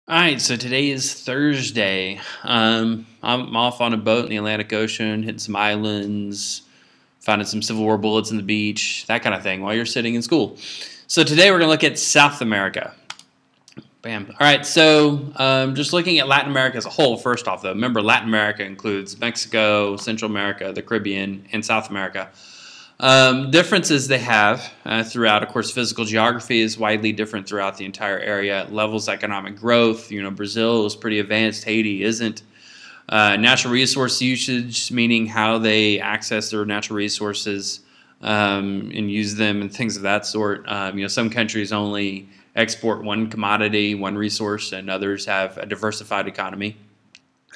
All right, so today is Thursday. I'm off on a boat in the Atlantic Ocean, hitting some islands, finding some Civil War bullets in the beach, that kind of thing, while you're sitting in school. So today we're going to look at South America. Bam. All right, so just looking at Latin America as a whole, first off, though, remember Latin America includes Mexico, Central America, the Caribbean, and South America. Differences they have throughout, of course, physical geography is widely different throughout the entire area. Levels of economic growth, Brazil is pretty advanced, Haiti isn't. Natural resource usage, meaning how they access their natural resources and use them and things of that sort. Some countries only export one commodity, one resource, and others have a diversified economy.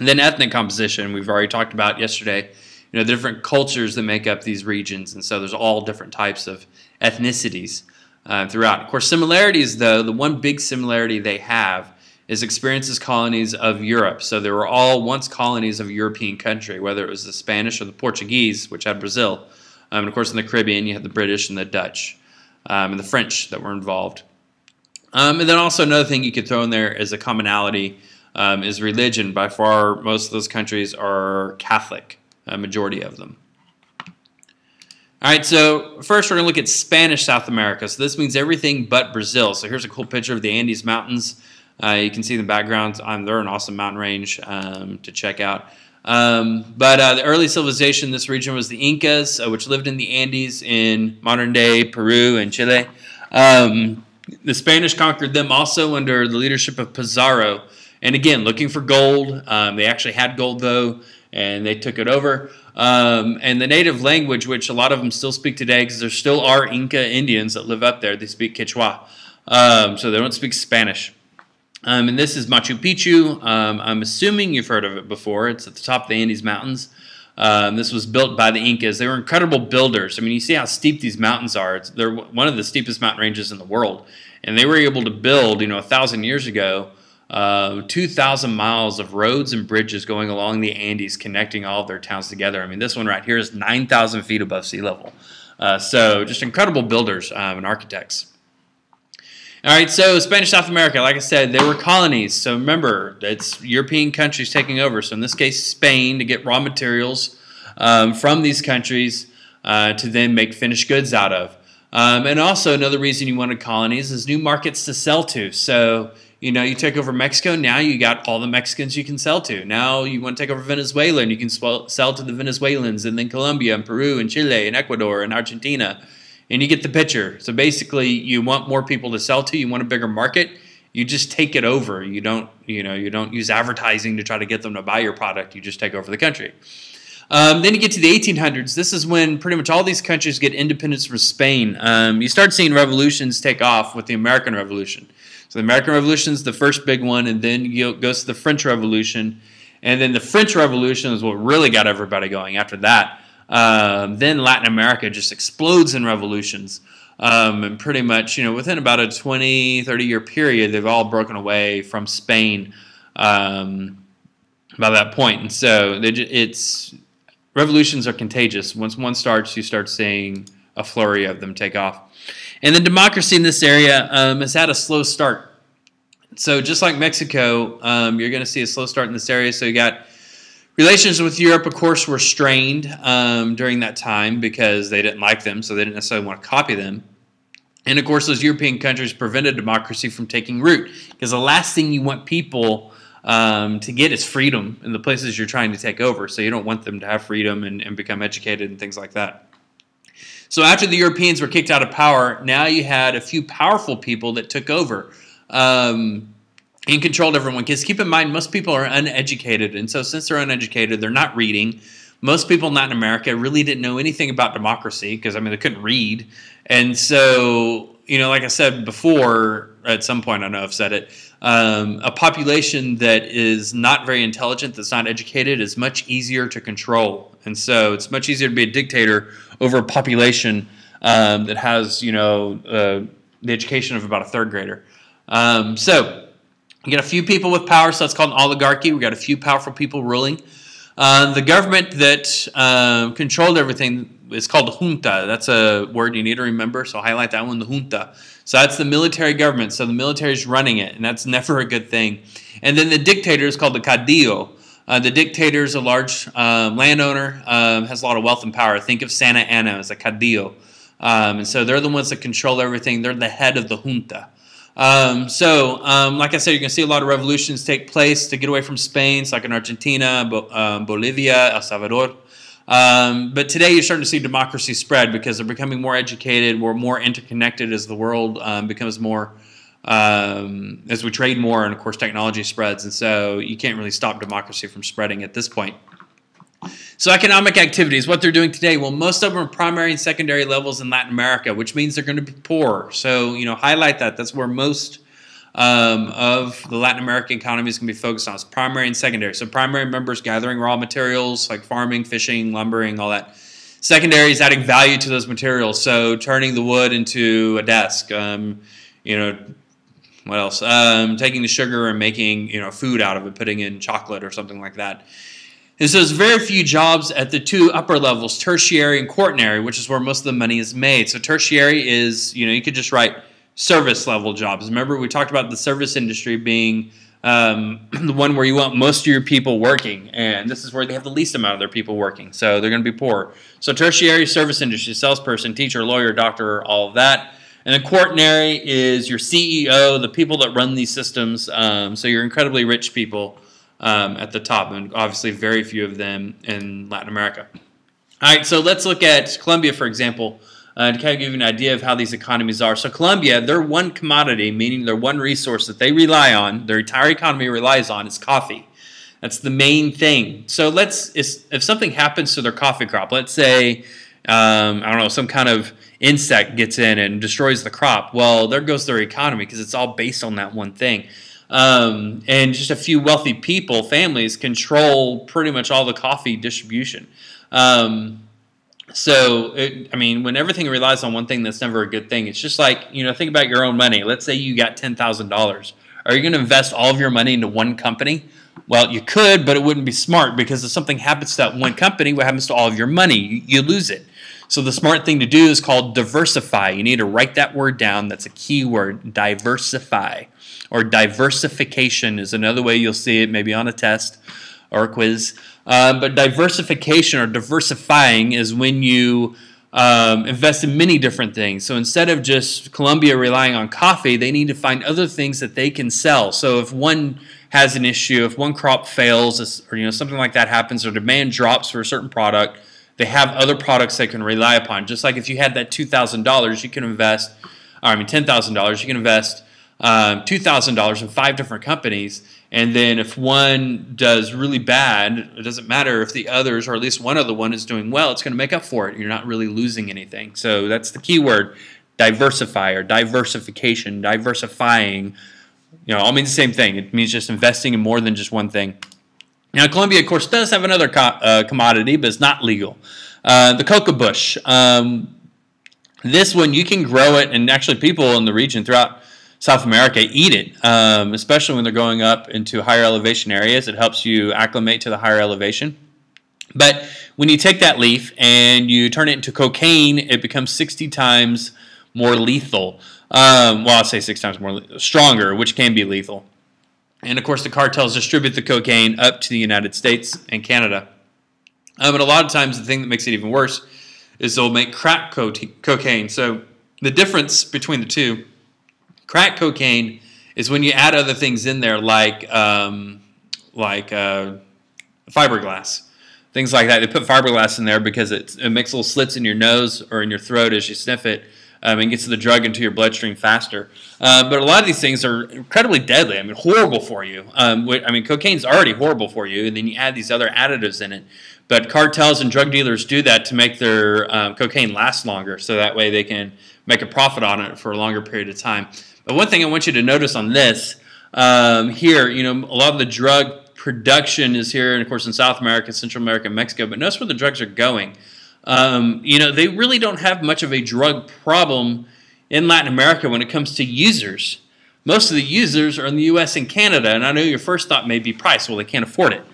And then ethnic composition, we've already talked about yesterday. The different cultures that make up these regions, and so there's all different types of ethnicities throughout. Of course, similarities, though, the one big similarity they have is experience as colonies of Europe. So they were all once colonies of a European country, whether it was the Spanish or the Portuguese, which had Brazil. And of course, in the Caribbean, you had the British and the Dutch and the French that were involved. And then also another thing you could throw in there as a commonality is religion. By far, most of those countries are Catholic. A majority of them. All right, so first we're going to look at Spanish South America. So this means everything but Brazil. So here's a cool picture of the Andes Mountains. You can see in the background. They're an awesome mountain range to check out. But the early civilization in this region was the Incas, which lived in the Andes in modern-day Peru and Chile. The Spanish conquered them also under the leadership of Pizarro. And again, looking for gold. They actually had gold, though, and they took it over. And the native language, which a lot of them still speak today, because there still are Inca Indians that live up there, they speak Quechua. So they don't speak Spanish. And this is Machu Picchu. I'm assuming you've heard of it before. It's at the top of the Andes Mountains. This was built by the Incas. They were incredible builders. I mean, you see how steep these mountains are. They're one of the steepest mountain ranges in the world. And they were able to build, 1,000 years ago, 2,000 miles of roads and bridges going along the Andes, connecting all of their towns together. I mean, this one right here is 9,000 feet above sea level. So just incredible builders and architects. All right, so Spanish South America, like I said, they were colonies. So remember, it's European countries taking over. So in this case, Spain, to get raw materials from these countries to then make finished goods out of. And also another reason you wanted colonies is new markets to sell to. So you take over Mexico, now you got all the Mexicans you can sell to. Now you want to take over Venezuela, and you can sell to the Venezuelans, and then Colombia, and Peru, and Chile, and Ecuador, and Argentina. And you get the picture. So basically, you want more people to sell to. You want a bigger market. You just take it over. You don't use advertising to try to get them to buy your product. You just take over the country. Then you get to the 1800s. This is when pretty much all these countries get independence from Spain. You start seeing revolutions take off with the American Revolution. So the American Revolution is the first big one, and then it goes to the French Revolution. And then the French Revolution is what really got everybody going after that. Then Latin America just explodes in revolutions. And pretty much, within about a 20, 30-year period, they've all broken away from Spain by that point. And so revolutions are contagious. Once one starts, you start seeing a flurry of them take off. And then democracy in this area has had a slow start. So just like Mexico, you're going to see a slow start in this area. So you got relations with Europe, of course, were strained during that time because they didn't like them, so they didn't necessarily want to copy them. And of course, those European countries prevented democracy from taking root, because the last thing you want people to get is freedom in the places you're trying to take over. So you don't want them to have freedom and become educated and things like that. So after the Europeans were kicked out of power, now you had a few powerful people that took over and controlled everyone. Because keep in mind, most people are uneducated. And so since they're uneducated, they're not reading. Most people in Latin America really didn't know anything about democracy because, they couldn't read. And so, like I said before, at some point I know I've said it, a population that is not very intelligent, that's not educated, is much easier to control. And so it's much easier to be a dictator over a population that has, the education of about a third grader. So you got a few people with power, so it's called an oligarchy. We got a few powerful people ruling. The government that controlled everything, it's called junta. That's a word you need to remember, so highlight that one, the junta. So that's the military government. So the military is running it, and that's never a good thing. And then the dictator is called the caudillo. The dictator is a large landowner, has a lot of wealth and power. Think of Santa Anna as a caudillo. And so they're the ones that control everything. They're the head of the junta. Like I said, you're going to see a lot of revolutions take place to get away from Spain, so like in Argentina, Bolivia, El Salvador. But today you're starting to see democracy spread because they're becoming more educated. We're more interconnected as the world becomes more, as we trade more, and of course technology spreads. And so you can't really stop democracy from spreading at this point. So economic activities, what they're doing today, well, most of them are primary and secondary levels in Latin America, which means they're going to be poor. So, highlight that. That's where most of the Latin American economy is going to be focused on. It's primary and secondary. So primary members gathering raw materials like farming, fishing, lumbering, all that. Secondary is adding value to those materials. So turning the wood into a desk. What else? Taking the sugar and making food out of it, putting in chocolate or something like that. And so there's very few jobs at the two upper levels, tertiary and quaternary, which is where most of the money is made. So tertiary is, you could just write service level jobs. Remember, we talked about the service industry being the one where you want most of your people working. And this is where they have the least amount of their people working. So they're going to be poor. So tertiary, service industry, salesperson, teacher, lawyer, doctor, all of that. And then quaternary is your CEO, the people that run these systems. So you're incredibly rich people. At the top, and obviously very few of them in Latin America. All right, so let's look at Colombia, for example, to kind of give you an idea of how these economies are. So Colombia, their one commodity, meaning their one resource that they rely on, their entire economy relies on, is coffee. That's the main thing. So if something happens to their coffee crop, let's say, some kind of insect gets in and destroys the crop, well, there goes their economy because it's all based on that one thing. And just a few wealthy people, families, control pretty much all the coffee distribution. When everything relies on one thing, that's never a good thing. It's just like, think about your own money. Let's say you got $10,000. Are you going to invest all of your money into one company? Well, you could, but it wouldn't be smart because if something happens to that one company, what happens to all of your money? You lose it. So the smart thing to do is called diversify. You need to write that word down. That's a key word, diversify. Or diversification is another way you'll see it, maybe on a test or a quiz. But diversification or diversifying is when you invest in many different things. So instead of just Colombia relying on coffee, they need to find other things that they can sell. So if one has an issue, if one crop fails, or something like that happens, or demand drops for a certain product, they have other products they can rely upon. Just like if you had that $2,000, you can invest, $10,000, you can invest $2,000 in 5 different companies, and then if one does really bad, it doesn't matter if the others, or at least one other one, is doing well, it's going to make up for it. You're not really losing anything. So that's the key word, diversify or diversification, diversifying. All means the same thing. It means just investing in more than just one thing. Now, Colombia, of course, does have another commodity, but it's not legal. The coca bush. This one, you can grow it, and actually people in the region throughout South America eat it, especially when they're going up into higher elevation areas. It helps you acclimate to the higher elevation. But when you take that leaf and you turn it into cocaine, it becomes 60 times more lethal. I'll say 6 times more stronger, which can be lethal. And of course, the cartels distribute the cocaine up to the United States and Canada. And a lot of times, the thing that makes it even worse is they'll make crack cocaine. So the difference between the two, crack cocaine is when you add other things in there like fiberglass, things like that. They put fiberglass in there because it makes little slits in your nose or in your throat as you sniff it, and gets the drug into your bloodstream faster. But a lot of these things are incredibly deadly. Horrible for you. Cocaine's already horrible for you, and then you add these other additives in it. But cartels and drug dealers do that to make their cocaine last longer, so that way they can make a profit on it for a longer period of time. But one thing I want you to notice on this, here, a lot of the drug production is here, and of course in South America, Central America, and Mexico, but notice where the drugs are going. They really don't have much of a drug problem in Latin America when it comes to users. Most of the users are in the U.S. and Canada, and I know your first thought may be price. Well, they can't afford it.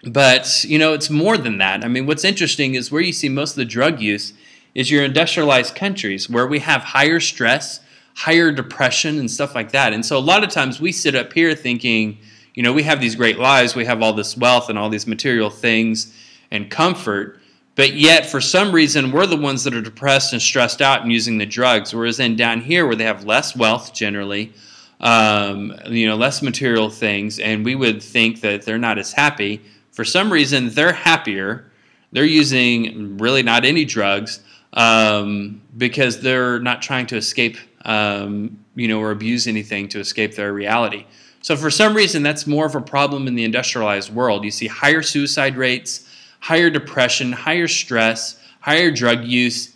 But, it's more than that. I mean, what's interesting is where you see most of the drug use is your industrialized countries where we have higher stress, higher depression, and stuff like that. And so a lot of times we sit up here thinking, we have these great lives, we have all this wealth and all these material things and comfort, but yet for some reason we're the ones that are depressed and stressed out and using the drugs. Whereas then down here where they have less wealth generally, less material things, and we would think that they're not as happy. For some reason, they're happier. They're using really not any drugs because they're not trying to escape, or abuse anything to escape their reality. So for some reason, that's more of a problem in the industrialized world. You see higher suicide rates, higher depression, higher stress, higher drug use,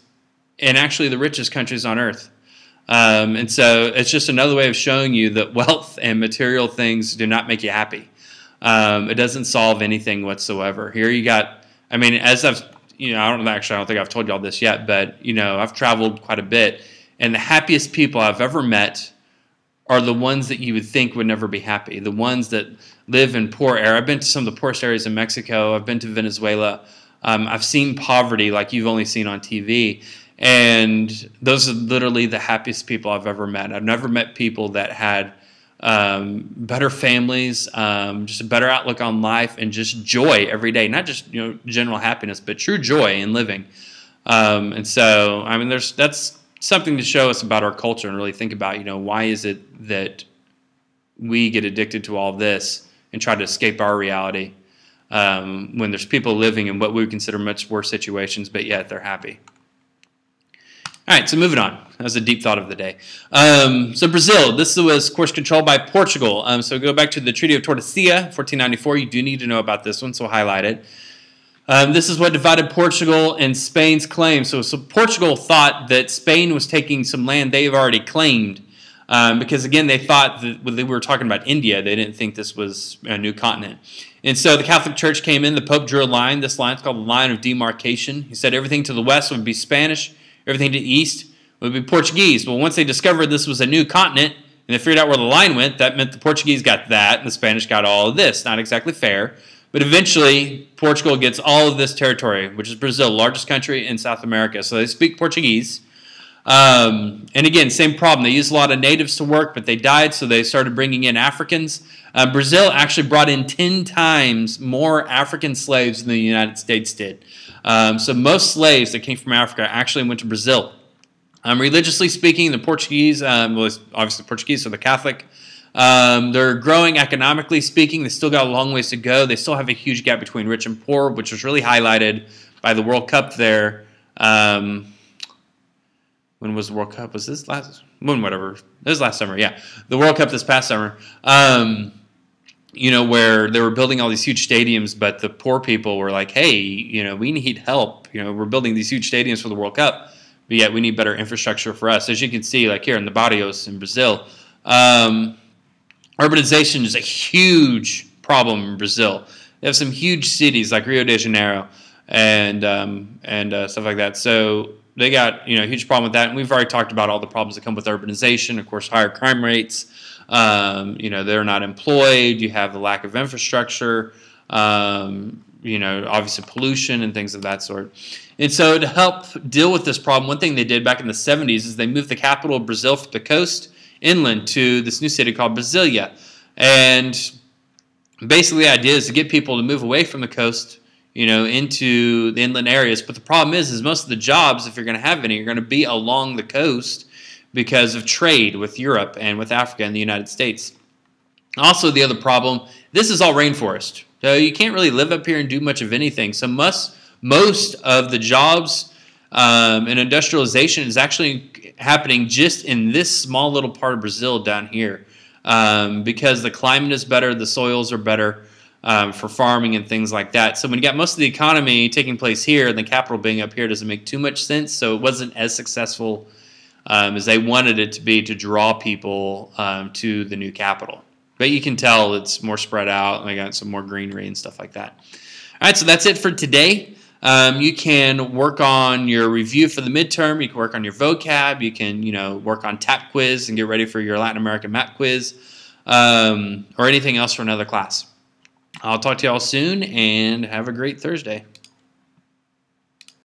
in actually the richest countries on earth. And so it's just another way of showing you that wealth and material things do not make you happy. It doesn't solve anything whatsoever. Here you got, as I've, I don't think I've told you all this yet, but, I've traveled quite a bit, and the happiest people I've ever met are the ones that you would think would never be happy, the ones that live in poor areas. I've been to some of the poorest areas in Mexico. I've been to Venezuela. I've seen poverty like you've only seen on TV, and those are literally the happiest people I've ever met. I've never met people that had better families, just a better outlook on life, and just joy every day. Not just general happiness, but true joy in living. And so that's something to show us about our culture and really think about why is it that we get addicted to all this and try to escape our reality when there's people living in what we would consider much worse situations, but yet they're happy. All right, so moving on. That was a deep thought of the day. So Brazil, this was, of course, controlled by Portugal. So go back to the Treaty of Tordesillas, 1494. You do need to know about this one, so I'll highlight it. This is what divided Portugal and Spain's claim. So Portugal thought that Spain was taking some land they've already claimed because, again, they thought that when they were talking about India, they didn't think this was a new continent. And so the Catholic Church came in. The Pope drew a line. This line is called the line of demarcation. He said everything to the west would be Spanish, everything to the east would be Portuguese. Well, once they discovered this was a new continent and they figured out where the line went, that meant the Portuguese got that and the Spanish got all of this. Not exactly fair. But eventually, Portugal gets all of this territory, which is Brazil, largest country in South America. So they speak Portuguese. And again, same problem. They used a lot of natives to work, but they died, so they started bringing in Africans. Brazil actually brought in 10 times more African slaves than the United States did. So most slaves that came from Africa actually went to Brazil. Religiously speaking, the Portuguese, obviously Portuguese, so they're Catholic. They're growing economically speaking. They still got a long ways to go. They still have a huge gap between rich and poor, which was really highlighted by the World Cup there. When was the World Cup? Was this last? Whatever. It was last summer, yeah. The World Cup this past summer. Where they were building all these huge stadiums, but the poor people were like, hey, we need help. We're building these huge stadiums for the World Cup, but yet we need better infrastructure for us. As you can see, like here in the Barrios in Brazil, urbanization is a huge problem in Brazil. They have some huge cities like Rio de Janeiro and stuff like that. So they got a huge problem with that. And we've already talked about all the problems that come with urbanization. Of course, higher crime rates. They're not employed. You have the lack of infrastructure. Obviously pollution and things of that sort. And so to help deal with this problem, one thing they did back in the 70s is they moved the capital of Brazil from the coast inland to this new city called Brasilia. And basically the idea is to get people to move away from the coast, into the inland areas. But the problem is most of the jobs, if you're going to have any, are going to be along the coast because of trade with Europe and with Africa and the United States. Also, the other problem, this is all rainforest. So you can't really live up here and do much of anything. So most of the jobs and industrialization is actually happening just in this small little part of Brazil down here because the climate is better, the soils are better for farming and things like that. So when you got most of the economy taking place here and the capital being up here doesn't make too much sense. So it wasn't as successful as they wanted it to be to draw people to the new capital. But you can tell it's more spread out and they got some more greenery and stuff like that. All right, so that's it for today. You can work on your review for the midterm. You can work on your vocab. You can, work on TAP quiz and get ready for your Latin American map quiz or anything else for another class. I'll talk to y'all soon, and have a great Thursday.